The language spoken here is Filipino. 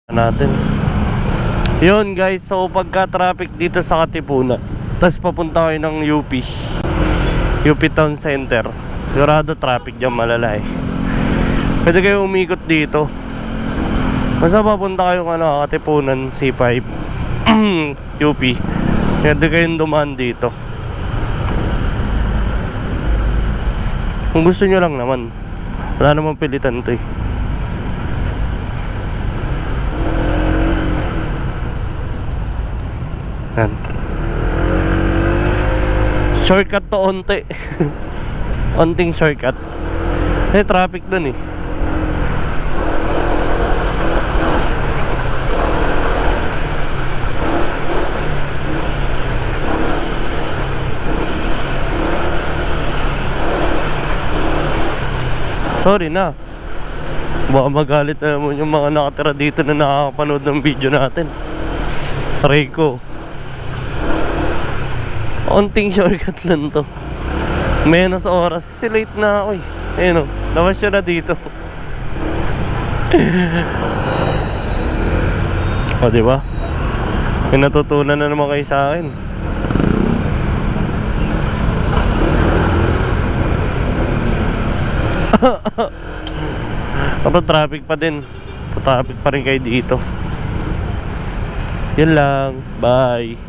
natin. Yun guys, so pagka traffic dito sa Katipunan, tapos papunta kayo ng UP Town Center, sigurado traffic dyan malala eh. Pwede kayo umikot dito. Basta papunta kayo Katipunan, C5 UP, pwede kayong dumaan dito kung gusto nyo lang naman. Wala namang pilitan to eh. Yan. Shortcut to onte. Onting shortcut. Traffic dun eh. Sorry na. Baka magalit na naman yung mga nakatira dito na nakakapanood ng video natin. Try ko. Onting shortcut lang to. Menos oras kasi late na ako eh. Ayun o, labas siya na dito. O diba? May natutunan na naman kayo sa akin. Pero traffic pa din. Traffic pa rin kayo dito. Yun lang. Bye.